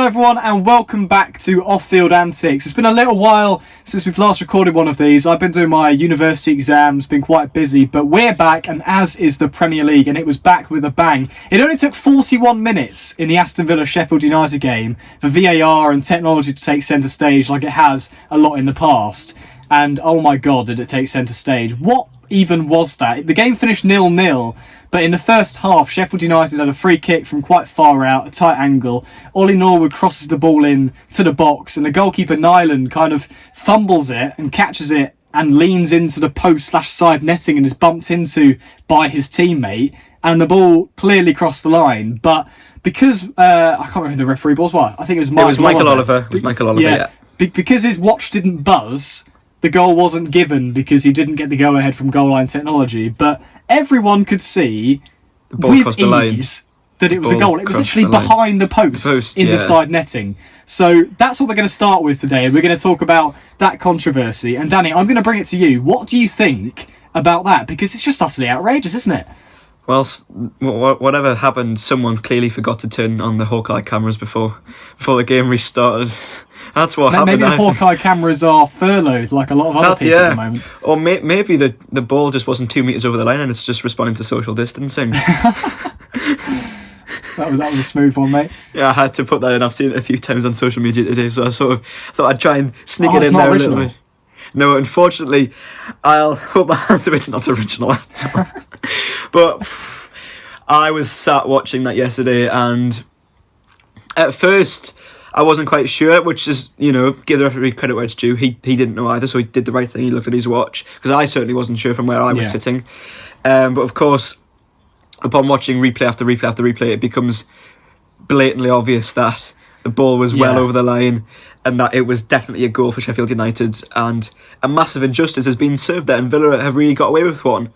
Hello everyone and welcome back to Off-Field Antics. It's been a little while since we've last recorded one of these. I've been doing my university exams, been quite busy, but we're back, and as is the Premier League, and it was back with a bang. It only took 41 minutes in the Aston Villa-Sheffield United game for VAR and technology to take centre stage like it has a lot in the past. And oh my god, did it take centre stage. What even was that? The game finished 0-0, but in the first half, Sheffield United had a free kick from quite far out, a tight angle. Ollie Norwood crosses the ball in to the box, and the goalkeeper Nyland kind of fumbles it and catches it and leans into the post/side netting and is bumped into by his teammate, and the ball clearly crossed the line. But because I can't remember who the referee was. What? I think it was Michael Oliver. Yeah. Because his watch didn't buzz, the goal wasn't given because he didn't get the go-ahead from goal line technology. But everyone could see with ease that it was a goal. It was literally behind the post in the side netting. So that's what we're going to start with today. We're going to talk about that controversy. And Danny, I'm going to bring it to you. What do you think about that? Because it's just utterly outrageous, isn't it? Well, whatever happened, someone clearly forgot to turn on the Hawkeye cameras before the game restarted. That's what happened. Maybe the Hawkeye cameras are furloughed, like a lot of other people at the moment. Or maybe the ball just wasn't 2 meters over the line and it's just responding to social distancing. That was a smooth one, mate. Yeah, I had to put that in. I've seen it a few times on social media today, so I sort of thought I'd try and sneak it in there a little bit. No, unfortunately, I'll put my hand to it. It's not original at all. But I was sat watching that yesterday, and at first I wasn't quite sure, which is, give the referee credit where it's due. He didn't know either, so he did the right thing. He looked at his watch, because I certainly wasn't sure from where I was sitting. But of course, upon watching replay after replay after replay, it becomes blatantly obvious that the ball was well over the line and that it was definitely a goal for Sheffield United, and a massive injustice has been served there, and Villa have really got away with one.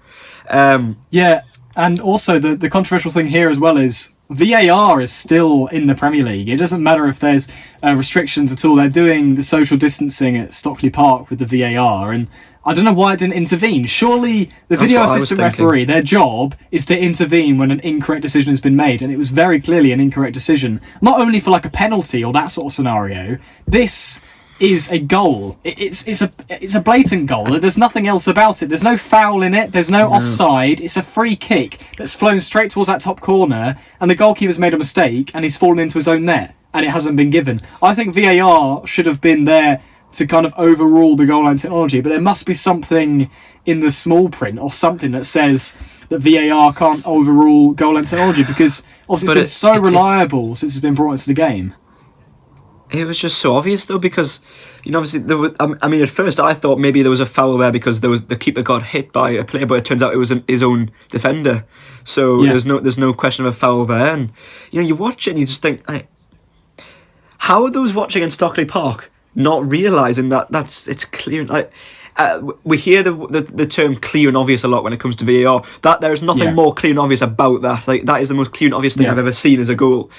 And also the controversial thing here as well is VAR is still in the Premier League. It doesn't matter if there's restrictions at all. They're doing the social distancing at Stockley Park with the VAR, and I don't know why it didn't intervene. Surely the video assistant referee, their job is to intervene when an incorrect decision has been made, and it was very clearly an incorrect decision. Not only for like a penalty or that sort of scenario. This is a goal. It's a blatant goal. There's nothing else about it. There's no foul in it. There's no offside. It's a free kick that's flown straight towards that top corner, and the goalkeeper's made a mistake and he's fallen into his own net, and it hasn't been given. I think VAR should have been there to kind of overrule the goal line technology, but there must be something in the small print or something that says that VAR can't overrule goal line technology, because obviously it's been so reliable since it's been brought into the game. It was just so obvious though, because obviously at first I thought maybe there was a foul there because the keeper got hit by a player, but it turns out it was his own defender. So there's no question of a foul there, and you watch it and you just think, how are those watching in Stockley Park not realising that it's clear? We hear the term clear and obvious a lot when it comes to VAR. That there's nothing more clear and obvious about that. Like, that is the most clear and obvious thing I've ever seen as a goal.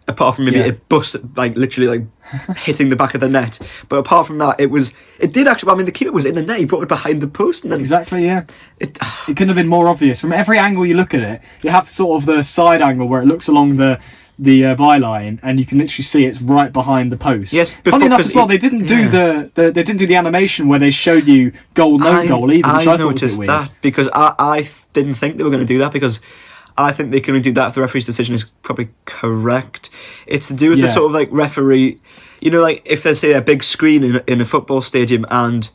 Apart from maybe it bust, literally hitting the back of the net. But apart from that, it did actually. The keeper was in the net. He brought it behind the post. And then exactly, yeah. It couldn't have been more obvious. From every angle you look at it, you have sort of the side angle where it looks along the byline, and you can literally see it's right behind the post. Yes, funny enough as well, they didn't do they didn't do the animation where they showed you goal, no goal either, which I thought was a bit weird. That because I didn't think they were going to do that, because I think they can only do that if the referee's decision is probably correct. It's to do with the sort of referee, if there's, say, a big screen in a football stadium and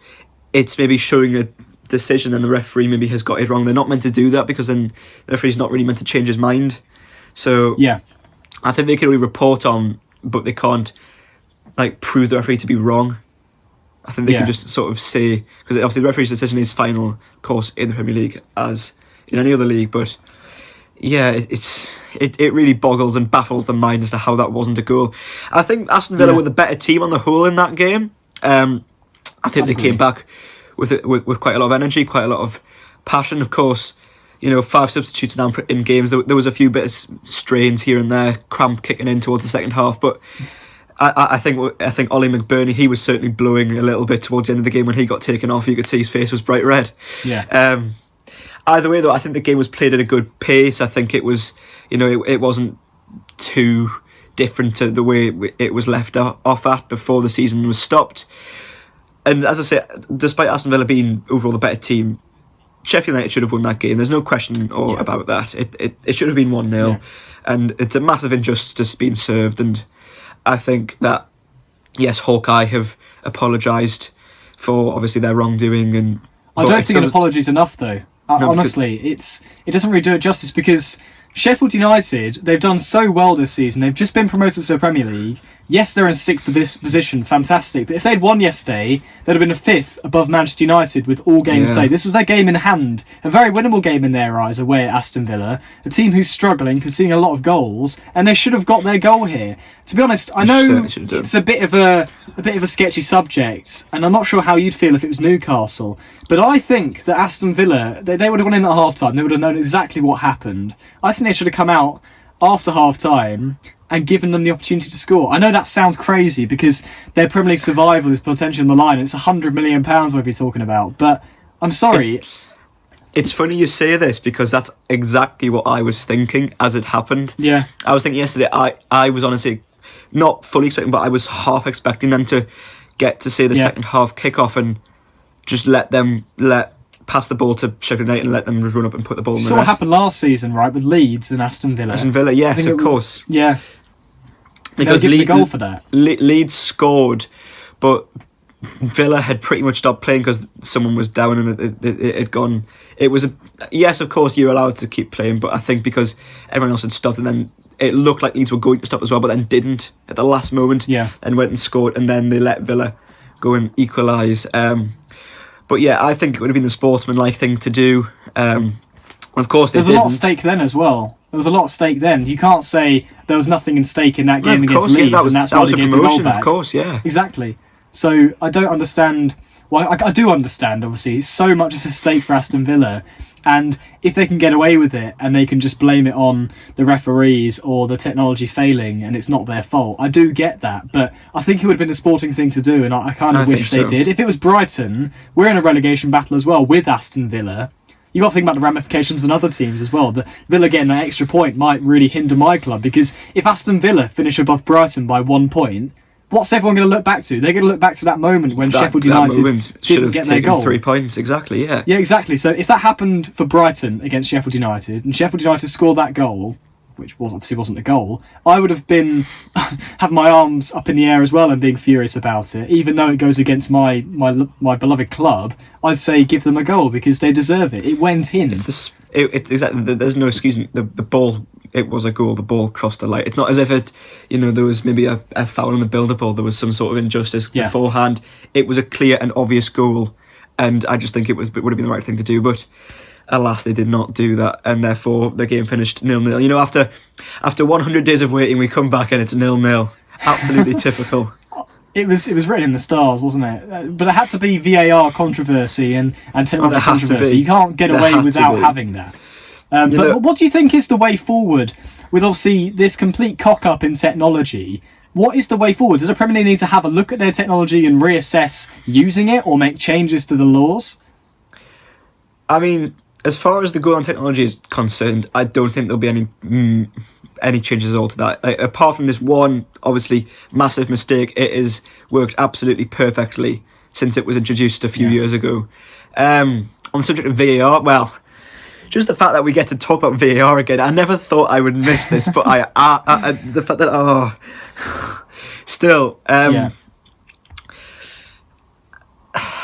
it's maybe showing a decision and the referee maybe has got it wrong. They're not meant to do that, because then the referee's not really meant to change his mind. So I think they can only report on, but they can't prove the referee to be wrong. I think they can just sort of say, because obviously the referee's decision is final, of course, in the Premier League as in any other league, but it really boggles and baffles the mind as to how that wasn't a goal. I think Aston Villa were the better team on the whole in that game. I think they came back with quite a lot of energy, quite a lot of passion. Of course, 5 substitutes now in games. There was a few bit of strains here and there, cramp kicking in towards the second half. But I think Ollie McBurney, he was certainly blowing a little bit towards the end of the game when he got taken off. You could see his face was bright red. Yeah. Either way, though, I think the game was played at a good pace. I think it was, it wasn't too different to the way it was left off at before the season was stopped. And as I say, despite Aston Villa being overall the better team, Sheffield United should have won that game. There's no question about that. It should have been 1-0, and it's a massive injustice being served. And I think that, yes, Hawkeye have apologised for obviously their wrongdoing. And I don't think an apology is enough, though. Honestly, it doesn't really do it justice, because Sheffield United, they've done so well this season. They've just been promoted to the Premier League. Yes, they're in 6th position, fantastic. But if they'd won yesterday, they'd have been a 5th above Manchester United with all games played. This was their game in hand. A very winnable game in their eyes away at Aston Villa. A team who's struggling, conceding a lot of goals, and they should have got their goal here. To be honest, I know it's a bit of a sketchy subject, and I'm not sure how you'd feel if it was Newcastle. But I think that Aston Villa, they would have gone in at half-time. They would have known exactly what happened. I think they should have come out after half-time and given them the opportunity to score. I know that sounds crazy, because their Premier League survival is potentially on the line. It's £100 million we'll be talking about. But I'm sorry. It's funny you say this, because that's exactly what I was thinking as it happened. Yeah. I was thinking yesterday, I was honestly not fully expecting, but I was half expecting them to get to, say, the second half kickoff and just pass the ball to Sheffield United and let them run up and put the ball in the net. So what happened last season, right, with Leeds and Aston Villa? Aston Villa, yes, of course. Yeah. Because they were given a goal for that. Leeds scored, but Villa had pretty much stopped playing because someone was down and it had gone. It was yes, of course, you're allowed to keep playing, but I think because everyone else had stopped, and then it looked like Leeds were going to stop as well, but then didn't at the last moment. Yeah. And went and scored, and then they let Villa go and equalise. But yeah, I think it would have been the sportsmanlike thing to do. Of course, there's a lot at stake then as well. There was a lot at stake then. You can't say there was nothing in stake in that game against Leeds, and that's why they gave the goal back. Of course, yeah. Exactly. So I don't understand. Well, I do understand, obviously. So much is at stake for Aston Villa. And if they can get away with it and they can just blame it on the referees or the technology failing and it's not their fault, I do get that. But I think it would have been a sporting thing to do, and I kind of wish they did. If it was Brighton, we're in a relegation battle as well with Aston Villa. You got to think about the ramifications on other teams as well. But Villa getting that extra point might really hinder my club, because if Aston Villa finish above Brighton by 1 point, what's everyone going to look back to? They're going to look back to that moment when Sheffield United didn't get their goal. 3 points, exactly, yeah. Yeah, exactly. So if that happened for Brighton against Sheffield United, and Sheffield United scored that goal, which obviously wasn't a goal, I would have been having my arms up in the air as well and being furious about it. Even though it goes against my beloved club, I'd say give them a goal because they deserve it. It went in. Exactly. There's no excuse. The ball. It was a goal. The ball crossed the line. It's not as if there was maybe a foul on the build-up or there was some sort of injustice beforehand. It was a clear and obvious goal, and I just think it would have been the right thing to do. But alas, they did not do that, and therefore the game finished 0-0. After 100 days of waiting, we come back and it's 0-0. Absolutely typical. It was written in the stars, wasn't it? But it had to be VAR controversy and technology controversy. You can't get away without having that. But what do you think is the way forward with obviously this complete cock-up in technology? What is the way forward? Does the Premier League need to have a look at their technology and reassess using it or make changes to the laws? I mean, as far as the goal on technology is concerned, I don't think there'll be any changes at all to that. Apart from this one, obviously, massive mistake, it has worked absolutely perfectly since it was introduced a few years ago. On the subject of VAR, well, just the fact that we get to talk about VAR again, I never thought I would miss this, but the fact that, still,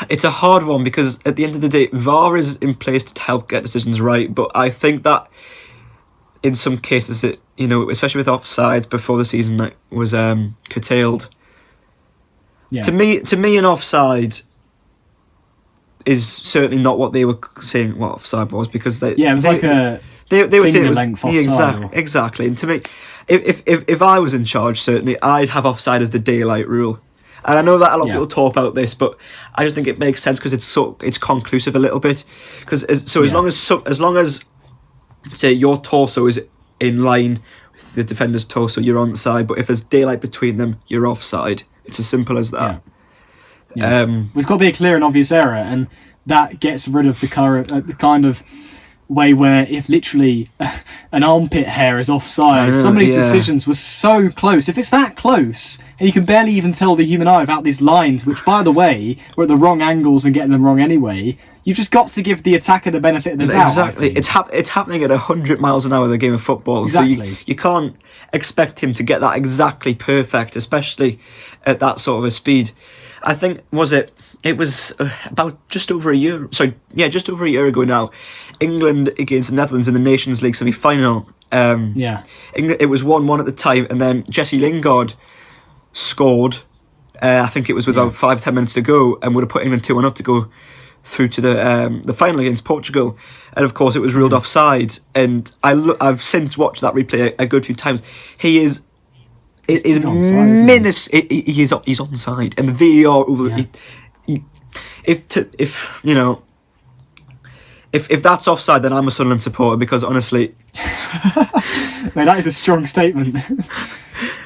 it's a hard one because at the end of the day, VAR is in place to help get decisions right, but I think that in some cases, especially with offsides before the season was curtailed. Yeah. To me, an offside is certainly not what they were saying what offside was, because it was like a they were saying it was length offside. Exactly. And to me, if I was in charge, certainly I'd have offside as the daylight rule. And I know that a lot of people talk about this, but I just think it makes sense because it's conclusive a little bit. Because as long as say your torso is in line with the defender's torso, you're onside. But if there's daylight between them, you're offside. It's as simple as that. It's got to be a clear and obvious error, and that gets rid of the kind of way where if literally an armpit hair is offside, some of these decisions were so close. If it's that close, and you can barely even tell the human eye without these lines, which, by the way, were at the wrong angles and getting them wrong anyway, you've just got to give the attacker the benefit of the doubt. Exactly. It's happening at 100 miles an hour, the game of football. Exactly. So you can't expect him to get that exactly perfect, especially at that sort of a speed. I think, it was about just over a year ago now, England against the Netherlands in the Nations League semi-final. England, it was 1-1 at the time, and then Jesse Lingard scored, I think it was with about 5-10 minutes to go, and would have put England 2-1 up to go through to the final against Portugal. And of course it was ruled offside, and I've since watched that replay a good few times. He's onside, he's onside, and the VAR if that's offside, then I'm a Sunderland supporter, because honestly, man, that is a strong statement.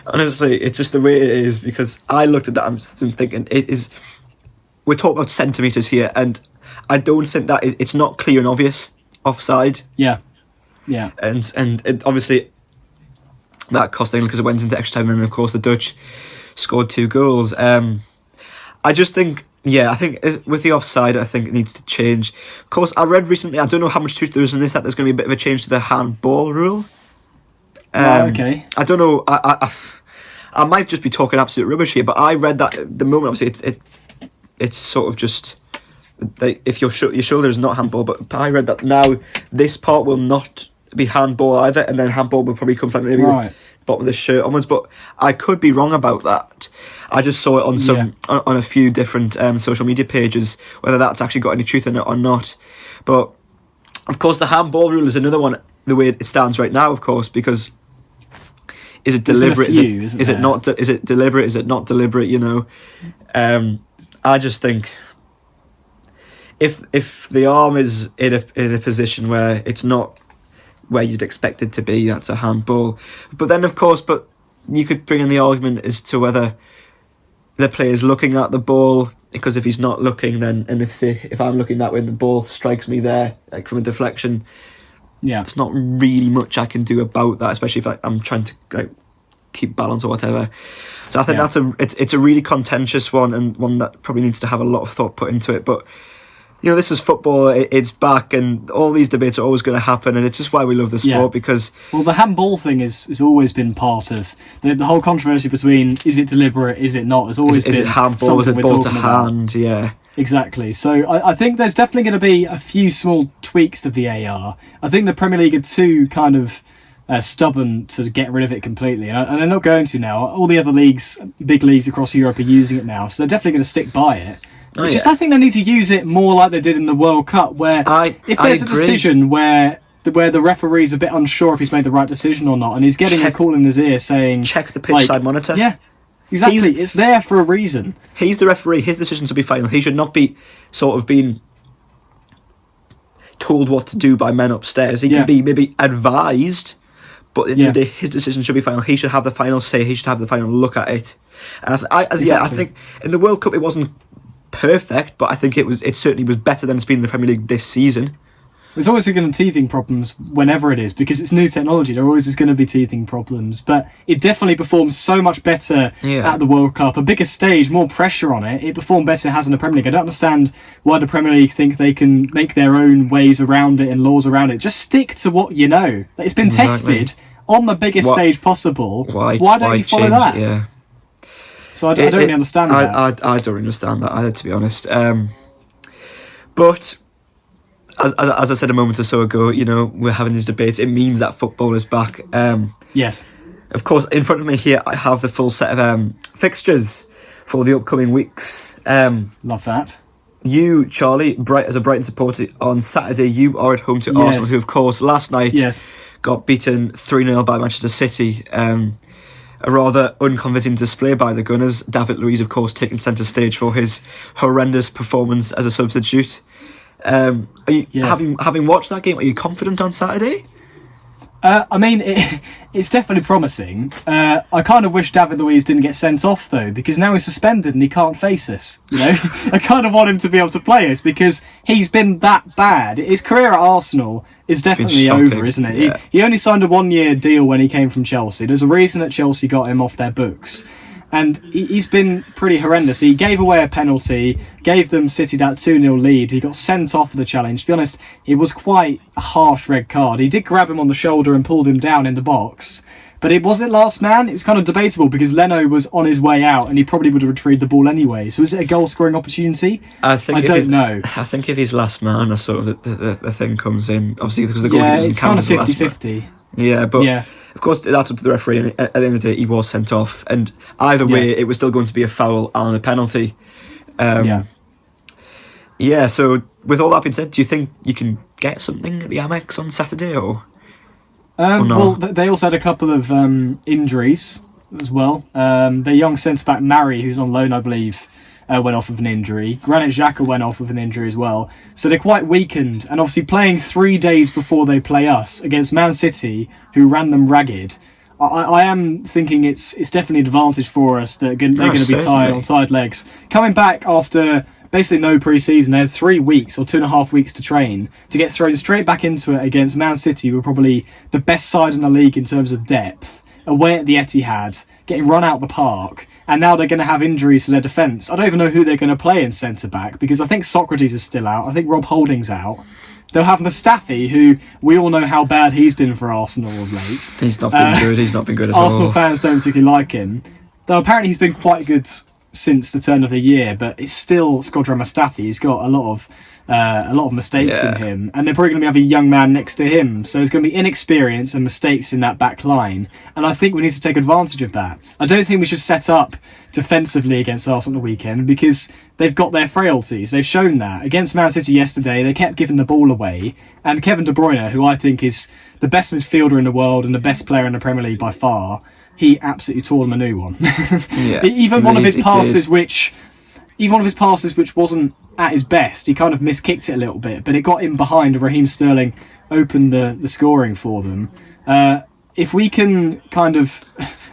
Honestly, it's just the way it is, because I looked at that, I'm just thinking, we're talking about centimetres here, and I don't think that it's not clear and obvious offside. Yeah. And it, obviously that cost England because it went into extra time, and then of course the Dutch scored 2 goals. I just think, I think with the offside, I think it needs to change. Of course, I read recently, I don't know how much truth there is in this, that there's going to be a bit of a change to the handball rule. Okay. I don't know, I might just be talking absolute rubbish here, but I read that at the moment, obviously, it's sort of just, if your shoulder is not handball, but I read that now this part will not be handball either, and then handball will probably come from maybe the bottom of the shirt onwards, but I could be wrong about that. I just saw it on on a few different social media pages, whether that's actually got any truth in it or not. But of course the handball rule is another one, the way it stands right now, of course, because is it deliberate? Is it not? Is it deliberate? Is it not deliberate? You know, I just think if the arm is in a position where it's not where you'd expect it to be, that's a handball. But then, of course, you could bring in the argument as to whether the player's looking at the ball, because if he's not looking, then, and if I'm looking that way and the ball strikes me there, like from a deflection, it's not really much I can do about that, especially if I'm trying to keep balance or whatever. So I think it's a really contentious one, and one that probably needs to have a lot of thought put into it. But you know, this is football, it's back, and all these debates are always going to happen, and it's just why we love the sport, because... Well, the handball thing has always been part of... The whole controversy between, is it deliberate, is it not, has always been... Is it handball, is it ball to hand, Exactly. So I think there's definitely going to be a few small tweaks to VAR. I think the Premier League are too kind of stubborn to get rid of it completely, and they're not going to now. All the other leagues, big leagues across Europe, are using it now, so they're definitely going to stick by it. It's just, I think they need to use it more like they did in the World Cup, where if there's a decision where the referee's a bit unsure if he's made the right decision or not, and he's getting a call in his ear saying... Check the pitch side monitor. Yeah, exactly. It's there for a reason. He's the referee. His decisions will be final. He should not be sort of being told what to do by men upstairs. He can be maybe advised, but at the end of the day, his decision should be final. He should have the final say. He should have the final look at it. And I think in the World Cup it wasn't perfect, but I think it certainly was better than it's been in the Premier League this season. There's always going to be teething problems whenever it is, because it's new technology. There always is going to be teething problems, but it definitely performs so much better at the World Cup. A bigger stage, more pressure on it. It performed better than it has in the Premier League. I don't understand why the Premier League think they can make their own ways around it and laws around it. Just stick to what you know. It's been tested on the biggest stage possible. Why don't you follow that? Yeah. So I don't really understand that. I don't understand that either, to be honest. But as I said a moment or so ago, you know, we're having these debates. It means that football is back. Yes. Of course, in front of me here, I have the full set of fixtures for the upcoming weeks. Love that. You, Charlie, as a Brighton supporter, on Saturday, you are at home to Arsenal, who, of course, last night got beaten 3-0 by Manchester City. A rather unconvincing display by the Gunners. David Luiz, of course, taking centre stage for his horrendous performance as a substitute. Having watched that game, are you confident on Saturday? I mean, it's definitely promising. I kind of wish David Luiz didn't get sent off, though, because now he's suspended and he can't face us. You know, I kind of want him to be able to play us because he's been that bad. His career at Arsenal is definitely over, isn't it? Yeah. He only signed a 1-year deal when he came from Chelsea. There's a reason that Chelsea got him off their books. And he's been pretty horrendous. He gave away a penalty, gave them City that 2-0 lead. He got sent off of the challenge. To be honest, it was quite a harsh red card. He did grab him on the shoulder and pulled him down in the box. But it wasn't last man. It was kind of debatable because Leno was on his way out and he probably would have retrieved the ball anyway. So is it a goal-scoring opportunity? I don't know. I think if he's last man, that's sort of the thing comes in. Obviously, because the goalkeeper it's kind of 50-50. Yeah, but... Yeah. Of course, that's up to the referee, and at the end of the day, he was sent off. And either way, it was still going to be a foul and a penalty. Yeah, so with all that being said, do you think you can get something at the Amex on Saturday, or no? Well, they also had a couple of injuries as well. Their young centre-back, Mari, who's on loan, I believe, went off with an injury. Granit Xhaka went off with an injury as well. So they're quite weakened. And obviously playing 3 days before they play us against Man City, who ran them ragged, I am thinking it's definitely an advantage for us that they're going to be tired on tired legs. Coming back after basically no pre-season, they had 3 weeks or 2.5 weeks to train to get thrown straight back into it against Man City, who were probably the best side in the league in terms of depth, away at the Etihad, getting run out the park. And now they're going to have injuries to their defence. I don't even know who they're going to play in centre-back because I think Socrates is still out. I think Rob Holding's out. They'll have Mustafi, who we all know how bad he's been for Arsenal of late. He's not been good. He's not been good at all. Arsenal fans don't particularly like him. Though apparently he's been quite good since the turn of the year, but it's still Skodran Mustafi. He's got a lot of mistakes in him, and they're probably going to have a young man next to him. So there's going to be inexperience and mistakes in that back line, and I think we need to take advantage of that. I don't think we should set up defensively against Arsenal on the weekend because they've got their frailties. They've shown that. Against Man City yesterday, they kept giving the ball away, and Kevin De Bruyne, who I think is the best midfielder in the world and the best player in the Premier League by far, he absolutely tore them a new one. Even one of his passes which wasn't at his best, he kind of miskicked it a little bit, but it got in behind. Raheem Sterling opened the scoring for them. If we can kind of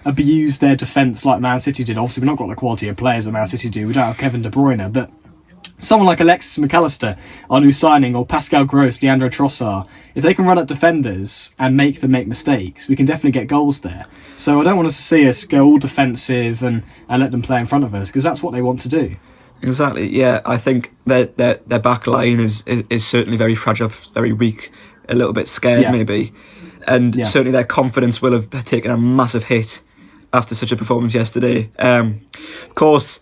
abuse their defence like Man City did, obviously we've not got the quality of players that Man City do. We don't have Kevin De Bruyne, but someone like Alexis McAllister, our new signing, or Pascal Gross, Leandro Trossard, if they can run at defenders and make them make mistakes, we can definitely get goals there. So I don't want to see us go all defensive and let them play in front of us, because that's what they want to do. Exactly, yeah. I think their back line is certainly very fragile, very weak, a little bit scared maybe. And certainly their confidence will have taken a massive hit after such a performance yesterday. Of course,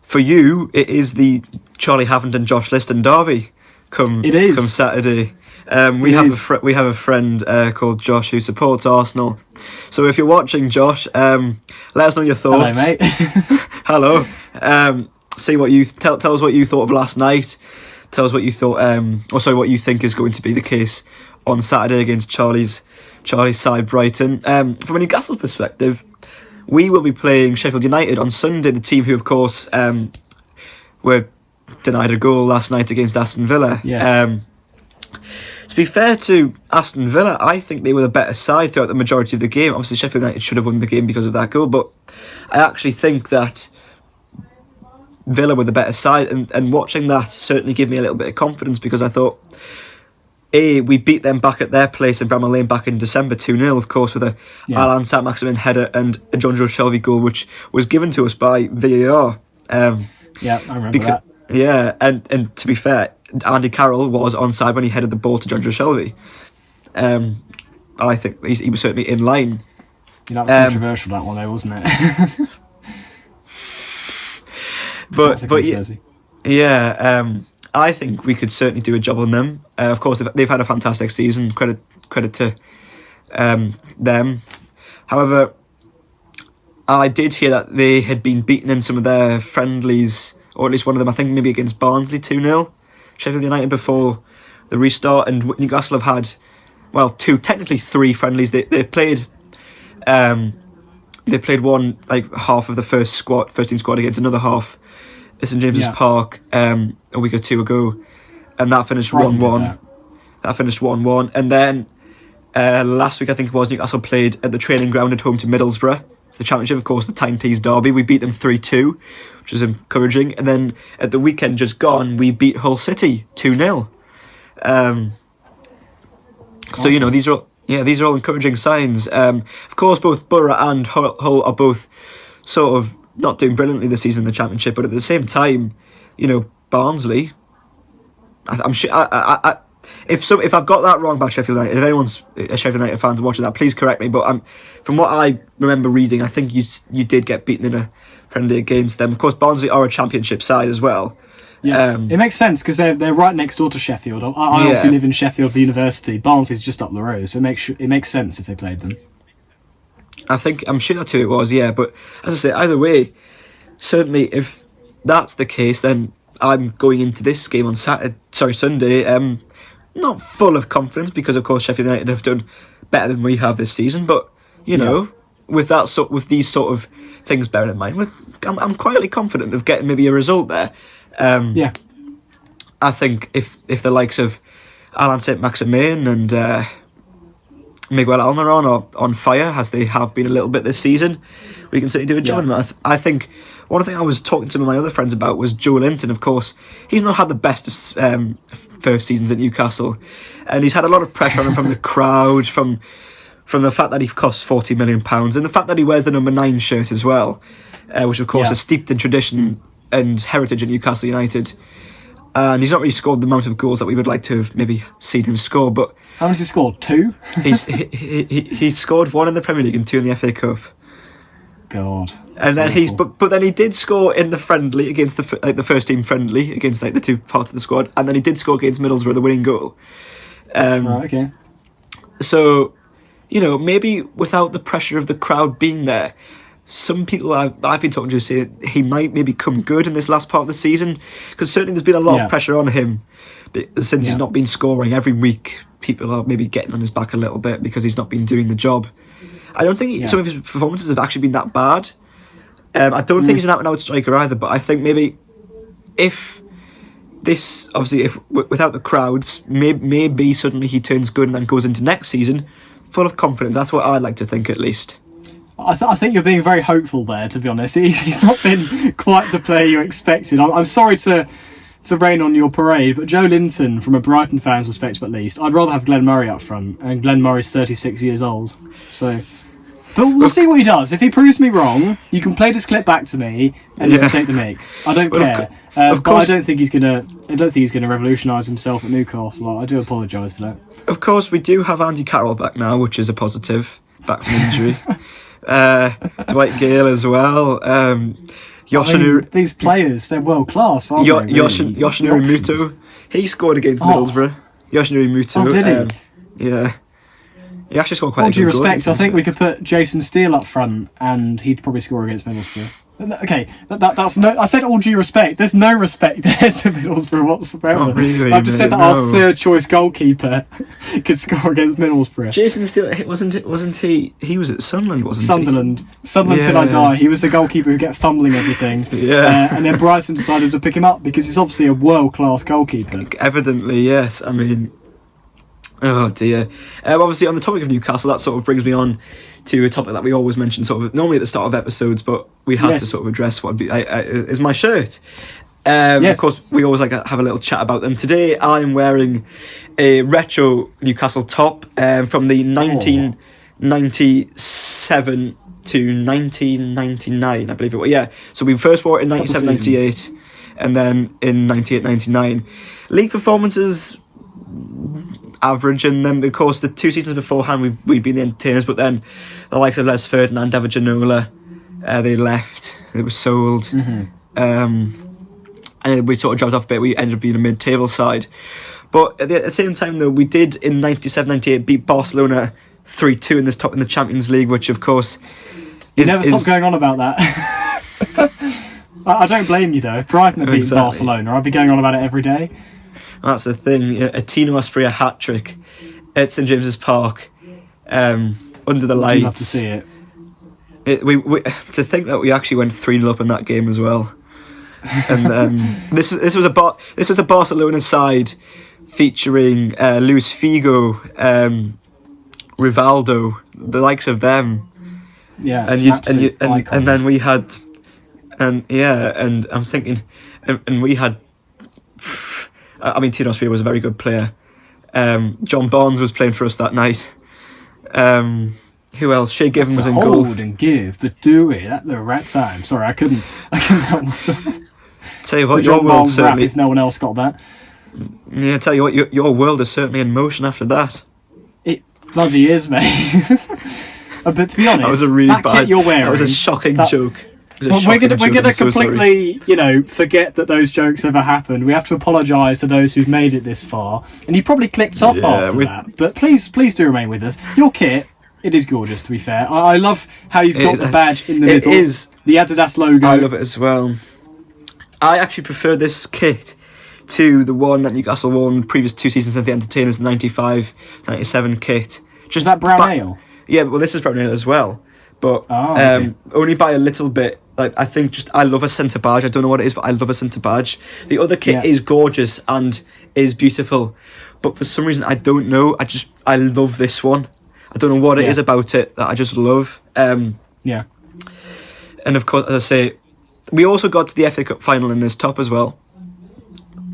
for you, it is the Charlie Haven't and Josh Liston derby come Saturday. We have a friend called Josh who supports Arsenal. So if you're watching, Josh, let us know your thoughts. Hello, mate. Hello. See what you tell us what you thought of last night. Tell us what you thought. What you think is going to be the case on Saturday against Charlie's side, Brighton. From a Newcastle perspective, we will be playing Sheffield United on Sunday. The team who, of course, were denied a goal last night against Aston Villa. Yes. To be fair to Aston Villa, I think they were the better side throughout the majority of the game. Obviously, Sheffield United should have won the game because of that goal, but I actually think that Villa were the better side, and watching that certainly gave me a little bit of confidence, because I thought, we beat them back at their place in Bramall Lane back in December 2-0, of course, with a Alan Saint-Maximin header and a John Joe Shelby goal, which was given to us by VAR. I remember that. Yeah, and to be fair, Andy Carroll was onside when he headed the ball to John Joe Shelby. I think he was certainly in line. That was controversial, that one though, wasn't it? But I think we could certainly do a job on them. Of course, they've had a fantastic season. Credit to them. However, I did hear that they had been beaten in some of their friendlies, or at least one of them, I think maybe against Barnsley 2-0, Sheffield United, before the restart. And Newcastle have had, technically 3 friendlies. They played one, like half of the first team squad against another half at St James's Park a week or two ago, and that finished 1-1. That finished 1-1, and then Last week, I think it was, Newcastle played at the training ground at home to Middlesbrough. The Championship, of course, the Tyne Tees derby. We beat them 3-2, which is encouraging. And then at the weekend just gone, we beat Hull City 2-0. So, you know, these are all encouraging signs. Of course, both Borough and Hull are both sort of not doing brilliantly this season in the Championship, but at the same time, you know, Barnsley, I'm sure... If I've got that wrong about Sheffield United, if anyone's a Sheffield United fan watching that, please correct me. But from what I remember reading, I think you did get beaten in a friendly against them. Of course, Barnsley are a Championship side as well. Yeah, it makes sense because they're right next door to Sheffield. I obviously live in Sheffield for university. Barnsley's just up the road, so it makes sense if they played them. I'm sure that's who it was. Yeah, but as I say, either way, certainly if that's the case, then I'm going into this game on Sunday. Not full of confidence because, of course, Sheffield United have done better than we have this season. But you know, with these sort of things bearing in mind, I'm quietly confident of getting maybe a result there. I think if the likes of Alan Saint-Maximin and Miguel Almiron are on fire, as they have been a little bit this season, we can certainly do a job. I think one thing I was talking to some of my other friends about was Joe Linton. Of course, he's not had the best of first seasons at Newcastle, and he's had a lot of pressure on him from the crowd, from the fact that he costs £40 million, and the fact that he wears the number 9 shirt as well, which of course is steeped in tradition and heritage at Newcastle United. And he's not really scored the amount of goals that we would like to have maybe seen him score. But how many has he scored? 2? He's scored 1 in the Premier League and 2 in the FA Cup. God. And then but then he did score in the friendly against the first team friendly against the 2 parts of the squad, and then he did score against Middlesbrough the winning goal. Right, okay. So, you know, maybe without the pressure of the crowd being there, some people I've been talking to say he might maybe come good in this last part of the season, because certainly there's been a lot of pressure on him since he's not been scoring every week. People are maybe getting on his back a little bit because he's not been doing the job. I don't think some of his performances have actually been that bad. I don't think he's an out-and-out striker either, but I think maybe if without the crowds, maybe suddenly he turns good and then goes into next season full of confidence. That's what I'd like to think, at least. I think you're being very hopeful there, to be honest. He's not been quite the player you expected. I'm sorry to rain on your parade, but Joe Linton, from a Brighton fan's perspective at least, I'd rather have Glenn Murray up front, and Glenn Murray's 36 years old. So, but we'll see what he does. If he proves me wrong, you can play this clip back to me, and you can take the mic. I don't care. But I don't think he's gonna revolutionise himself at Newcastle. I do apologise for that. Of course, we do have Andy Carroll back now, which is a positive, back from injury. Dwight Gale as well. These players, they're world class, aren't they? Yoshinori Muto, he scored against Middlesbrough. Yoshinori Muto. Oh, did he? Yeah. He actually scored quite a good goal. All due respect, I think we could put Jason Steele up front and he'd probably score against Middlesbrough. Okay, that's no. I said all due respect. There's no respect there to Middlesbrough whatsoever. Oh, really? I've just said that our third choice goalkeeper could score against Middlesbrough. Jason Steele wasn't he? He was at Sunderland, wasn't he? Sunderland till I die. He was a goalkeeper who kept fumbling everything. Yeah. And then Brighton decided to pick him up because he's obviously a world class goalkeeper. Evidently, yes. I mean, oh dear. Obviously, on the topic of Newcastle, that sort of brings me on to a topic that we always mention, sort of normally at the start of episodes, but we have to sort of address what is my shirt. Of course, we always like to have a little chat about them. Today, I'm wearing a retro Newcastle top from the 1997 to 1999, I believe it was. Yeah, so we first wore it in 97-98, and then in 98-99. League performances average, and then of course the 2 seasons beforehand we'd been the entertainers, but then the likes of Les Ferdinand, David Ginola, they left, they were sold, and we sort of dropped off a bit. We ended up being a mid-table side, but at the same time though, we did in 97-98 beat Barcelona 3-2 in the Champions League, which of course you never stop going on about that. I don't blame you though. If Brighton had beaten Barcelona, I'd be going on about it every day. That's the thing. A Tino Asprilla hat trick at St James's Park, under the lights. I'd love to see it. We to think that we actually went 3-0 up in that game as well. And this was a Barcelona side featuring Luis Figo, Rivaldo, the likes of them. Yeah, And then we had, and I'm thinking, and we had. I mean, Tino Sphere was a very good player. John Barnes was playing for us that night. Who else? Shea Given was in goal. Hold and give, but do it at the right time. Sorry, I couldn't help myself. Tell you what, your world certainly. If no one else got that. Yeah, tell you what, your world is certainly in motion after that. It bloody is, mate. But to be honest, that was a really bad. Kit you're wearing, that was a shocking joke. But we're gonna completely, forget that those jokes ever happened. We have to apologise to those who've made it this far, and you probably clicked off after that. But please do remain with us. Your kit, it is gorgeous. To be fair, I love how you've got the badge in the middle. It is the Adidas logo. I love it as well. I actually prefer this kit to the one that Newcastle won previous 2 seasons at the Entertainers, the 95-97 kit. Just that brown ale. Yeah, well, this is brown ale as well, but only by a little bit. Like, I think I love a centre badge. I don't know what it is, but I love a centre badge. The other kit is gorgeous and is beautiful, but for some reason I don't know. I love this one. I don't know what it is about it that I just love. And of course, as I say, we also got to the FA Cup final in this top as well.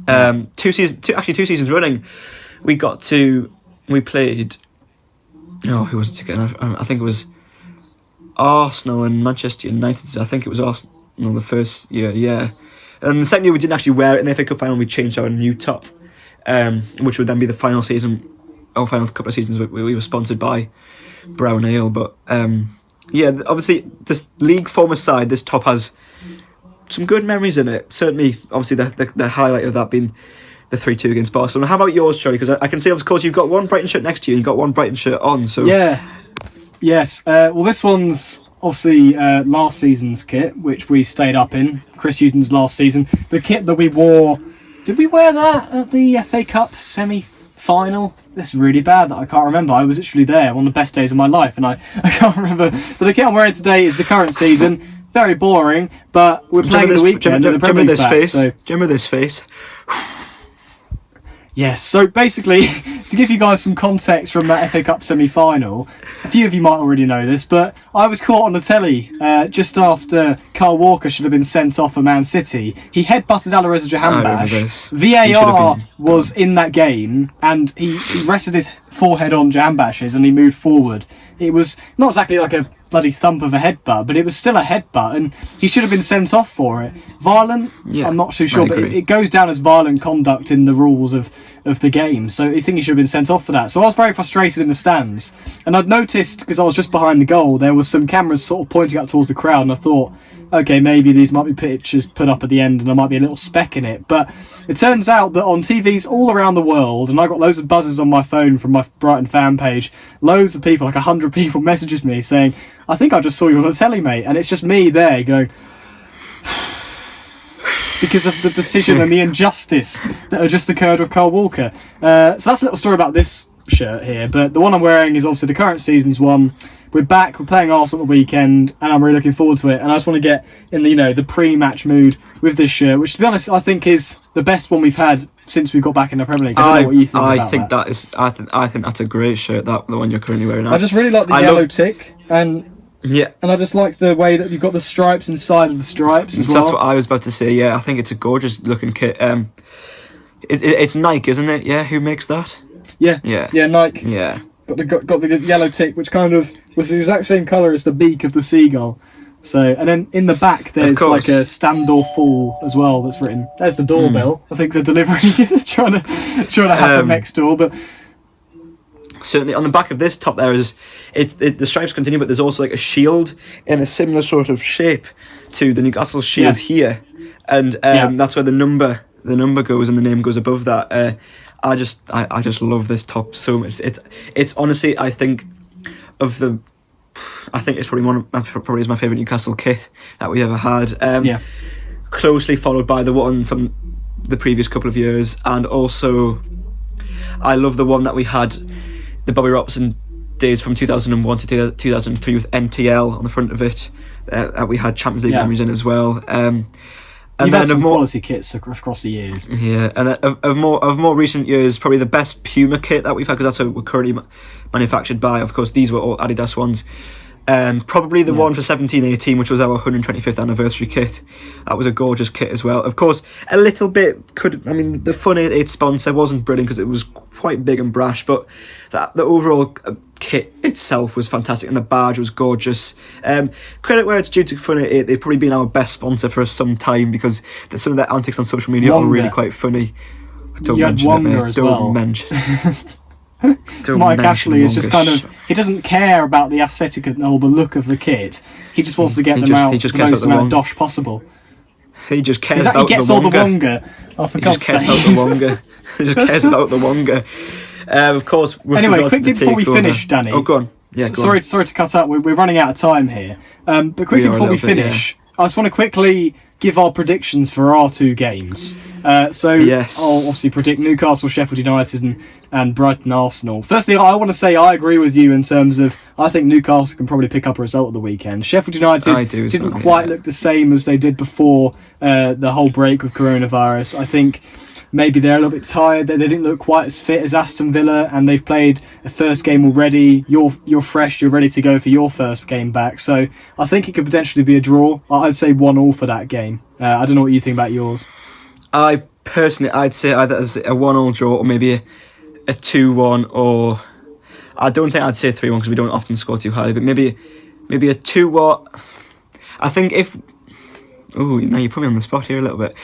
2 seasons running, we played. No, who was it again? I think it was Arsenal and Manchester United. I think it was Arsenal the first year, yeah. And the second year we didn't actually wear it in the FA Cup final. We changed our new top, which would then be the final season, or final couple of seasons. We were sponsored by Brown Ale, but obviously this league form aside, this top has some good memories in it. Certainly, obviously the highlight of that being the 3-2 against Barcelona. How about yours, Charlie? Because I can see, of course, you've got one Brighton shirt next to you and you've got one Brighton shirt on. So yes. Well, this one's obviously last season's kit, which we stayed up in. Chris Hughton's last season. The kit that we wore. Did we wear that at the FA Cup semi-final? This is really bad that I can't remember. I was literally there, one of the best days of my life, and I can't remember. But the kit I'm wearing today is the current season. Very boring, but we're playing the weekend and the Premier League's back. Do you remember this face? Yes, so basically, to give you guys some context from that FA Cup semi-final, a few of you might already know this, but I was caught on the telly just after Kyle Walker should have been sent off for Man City. He headbutted Alireza Jahanbash. VAR was in that game, and he rested his forehead on Jahanbash's and he moved forward. It was not exactly like a bloody thump of a headbutt, but it was still a headbutt, and he should have been sent off for it. Violent? Yeah, I'm not too sure, but it goes down as violent conduct in the rules of the game, so I think he should have been sent off for that. So I was very frustrated in the stands, and I'd noticed, because I was just behind the goal, there was some cameras sort of pointing up towards the crowd, and I thought, okay, maybe these might be pictures put up at the end and there might be a little speck in it. But it turns out that on TVs all around the world, and I got loads of buzzes on my phone from my Brighton fan page, loads of people, like 100 people messages me saying, I think I just saw you on the telly, mate. And it's just me there going, because of the decision and the injustice that had just occurred with Kyle Walker. So that's a little story about this shirt here, but the one I'm wearing is obviously the current season's one. We're back, we're playing Arsenal at the weekend, and I'm really looking forward to it. And I just want to get in the pre-match mood with this shirt, which, to be honest, I think is the best one we've had since we got back in the Premier League. I don't know what you think about that. I think that's a great shirt, the one you're currently wearing now. I just really like the yellow tick, and I just like the way that you've got the stripes inside of the stripes as well. That's what I was about to say, yeah. I think it's a gorgeous looking kit. It's Nike, isn't it? Yeah, who makes that? Yeah, Nike. Yeah. Got the yellow tick, which kind of was the exact same colour as the beak of the seagull. So, and then in the back there's like a stand or fall as well that's written. There's the doorbell. I think the delivery is trying to happen next door. But certainly on the back of this top there is the stripes continue, but there's also like a shield in a similar sort of shape to the Newcastle shield here, and that's where the number goes and the name goes above that. I just love this top so much. It's honestly, I think it's probably is my favourite Newcastle kit that we ever had. Closely followed by the one from the previous couple of years, and also I love the one that we had, the Bobby Robson days from 2001 to 2003 with NTL on the front of it. We had Champions League memories in as well. You've had some quality kits across the years. Yeah, and of more recent years, probably the best Puma kit that we've had, because that's what we're currently manufactured by. Of course, these were all Adidas ones. Probably the one for 17-18, which was our 125th anniversary kit. That was a gorgeous kit as well. Of course, a little bit the Fun 88 sponsor wasn't brilliant because it was quite big and brash, but the overall kit itself was fantastic, and the badge was gorgeous. Credit where it's due to Fun 88, they've probably been our best sponsor for some time, because some of their antics on social media are really quite funny. Don't mention it, mate. Don't mention. Mike Ashley is just kind of, he doesn't care about the aesthetic or the look of the kit. He just wants to get them out the most amount of dosh possible. He just cares about the Wonga. He gets all the Wonga. Oh, for God's sake. He just cares about the Wonga. Of course. Anyway, quickly before we finish, Danny. Oh, go on. Yeah, sorry to cut out. We're running out of time here. But quickly before we finish, I just want to quickly give our predictions for our two games. Yes. I'll obviously predict Newcastle, Sheffield United and Brighton Arsenal. Firstly, I want to say I agree with you in terms of I think Newcastle can probably pick up a result at the weekend. Sheffield United didn't quite look the same as they did before the whole break with coronavirus. I think maybe they're a little bit tired. They didn't look quite as fit as Aston Villa, and they've played a first game already. You're fresh. You're ready to go for your first game back. So I think it could potentially be a draw. I'd say 1-1 for that game. I don't know what you think about yours. I'd say either as a 1-1 draw or maybe a 2-1, or I don't think I'd say 3-1 because we don't often score too high, but maybe a 2-1. I think if... Oh, now you put me on the spot here a little bit.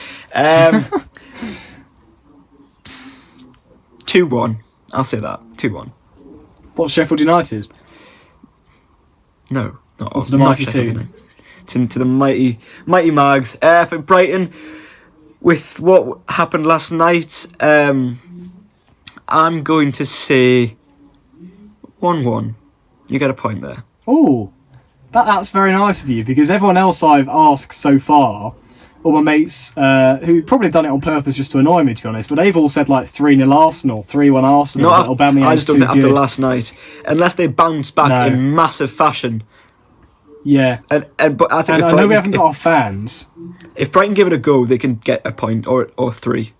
2-1. I'll say that. 2-1. What, Sheffield United? No. Not the mighty two. To the mighty Mags. For Brighton, with what happened last night, I'm going to say 1-1. You get a point there. Oh, that's very nice of you, because everyone else I've asked so far, all my mates who probably have done it on purpose just to annoy me, to be honest, but they've all said like 3-0 Arsenal, 3-1 Arsenal. I just don't think after last night, unless they bounce back in massive fashion. Yeah, but I think I know we haven't got our fans. If Brighton give it a go, they can get a point or 3.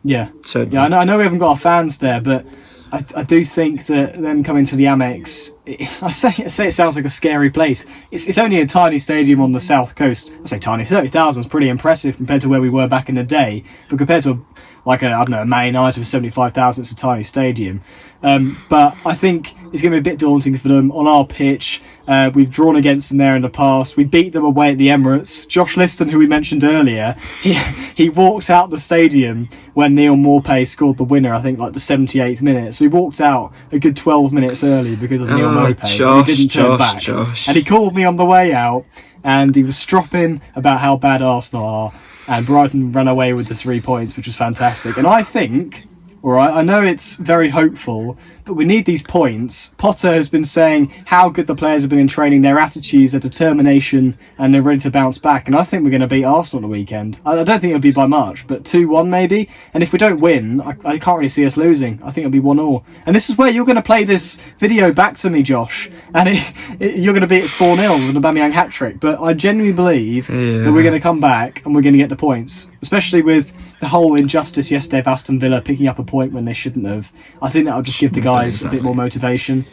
Yeah, certainly. Yeah, I know we haven't got our fans there, but I do think that them coming to the Amex, I say it sounds like a scary place. It's only a tiny stadium on the south coast. I say tiny, 30,000 is pretty impressive compared to where we were back in the day. But compared to a Man United with 75,000, it's a tiny stadium. But I think it's going to be a bit daunting for them on our pitch. We've drawn against them there in the past. We beat them away at the Emirates. Josh Liston, who we mentioned earlier, he walked out the stadium when Neil Maupay scored the winner, I think like the 78th minute. So we walked out a good 12 minutes early because of Neil Maupay. He didn't turn back. And he called me on the way out, and he was stropping about how bad Arsenal are. And Brighton ran away with the 3 points, which was fantastic. And I think, all right, I know it's very hopeful, but we need these points. Potter has been saying how good the players have been in training, their attitudes, their determination, and they're ready to bounce back. And I think we're going to beat Arsenal on the weekend. I don't think it'll be by much, but 2-1 maybe. And if we don't win, I can't really see us losing. I think it'll be 1-1. And this is where you're going to play this video back to me, Josh. And you're going to beat us 4-0 with an Aubameyang hat-trick. But I genuinely believe that we're going to come back and we're going to get the points. Especially with the whole injustice yesterday of Aston Villa picking up a point when they shouldn't have. I think that'll just give the guys a bit more motivation,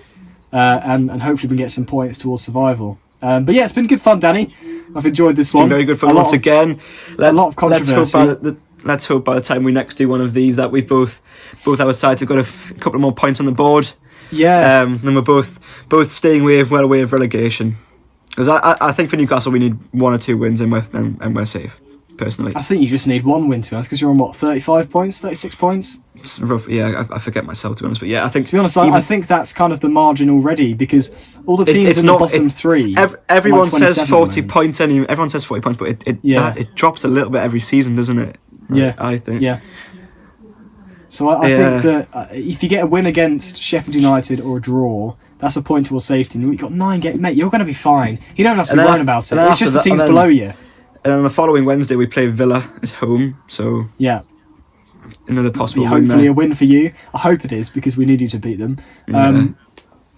and hopefully we can get some points towards survival. But yeah, it's been good fun, Danny. I've enjoyed this one. Very good fun once again. A lot of controversy. Let's hope by the time we next do one of these that we both our sides have got a couple of more points on the board. Yeah. Then we're both staying well away of relegation. Because I think for Newcastle we need 1 or 2 wins and we're safe. Personally, I think you just need 1 win, to be honest, because you're on 35 points, 36 points. Yeah, I forget myself, to be honest, but yeah, I think to be honest, I think that's kind of the margin already, because all the teams in the bottom 3. Everyone says 40 points. Everyone says 40 points, but it drops a little bit every season, doesn't it? Yeah, I think. Yeah. So I think that if you get a win against Sheffield United or a draw, that's a point towards safety. And we've got 9 games, mate. You're going to be fine. You don't have to be worrying about it. It's just the teams below you. And on the following Wednesday, we play Villa at home. So yeah, another possible win. Hopefully, a win for you. I hope it is, because we need you to beat them.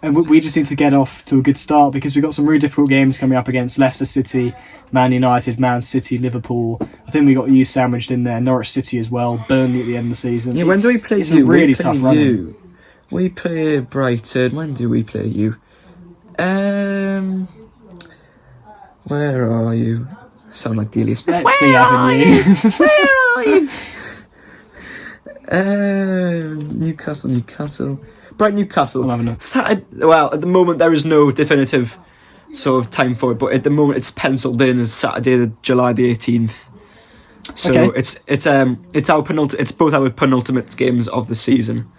and we just need to get off to a good start because we've got some really difficult games coming up against Leicester City, Man United, Man City, Liverpool. I think we got you sandwiched in there, Norwich City as well, Burnley at the end of the season. Yeah, when do we play it's you? a really tough run. We play Brighton. When do we play you? Where are you? Sound like Delia Smith. Let's be having you. Where are you? Newcastle. Brighton Newcastle. I'm having a... Saturday, well, at the moment there is no definitive sort of time for it, but at the moment it's penciled in as Saturday, July the 18th. So okay. it's both our penultimate games of the season.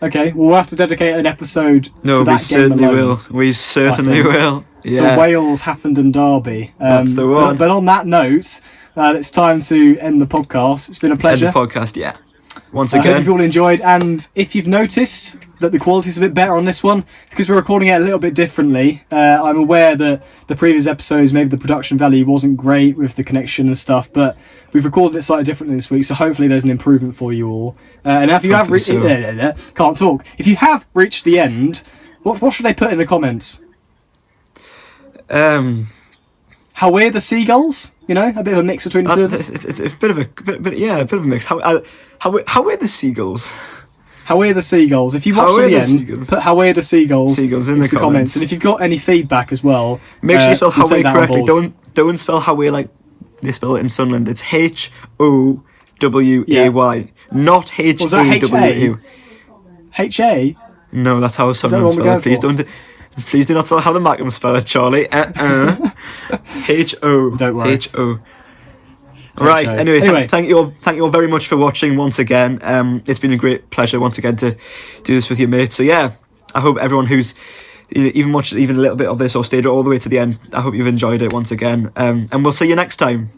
Okay, well, we'll have to dedicate an episode to that game alone. No, we certainly will. We certainly will. Yeah. The Wales-Haffenden derby. That's the one. But on that note, it's time to end the podcast. It's been a pleasure. End the podcast, yeah. Once I again. hope you've all enjoyed, and if you've noticed that the quality's a bit better on this one, it's because we're recording it a little bit differently. I'm aware that the previous episodes, maybe the production value wasn't great with the connection and stuff, but we've recorded it slightly differently this week, so hopefully there's an improvement for you all. And if you have can't talk. If you have reached the end, what should they put in the comments? How weird the seagulls? You know, a bit of a mix between the two of us. It's a bit of a mix. How weird the seagulls? How weird the seagulls? If you watch to the end, put how weird the seagulls in the comments. And if you've got any feedback as well, make sure you spell how weird correctly. Don't spell how weird like they spell it in Sunderland. It's HOWAY, not HAWU. HA? No, that's how Sunderland spell it. Please do not spell how the Mackham spell it, Charlie. H-O. Don't worry. H-O. Right, anyway. Thank you all very much for watching once again. It's been a great pleasure once again to do this with your mate. So yeah, I hope everyone who's even watched even a little bit of this or stayed all the way to the end, I hope you've enjoyed it once again. And we'll see you next time.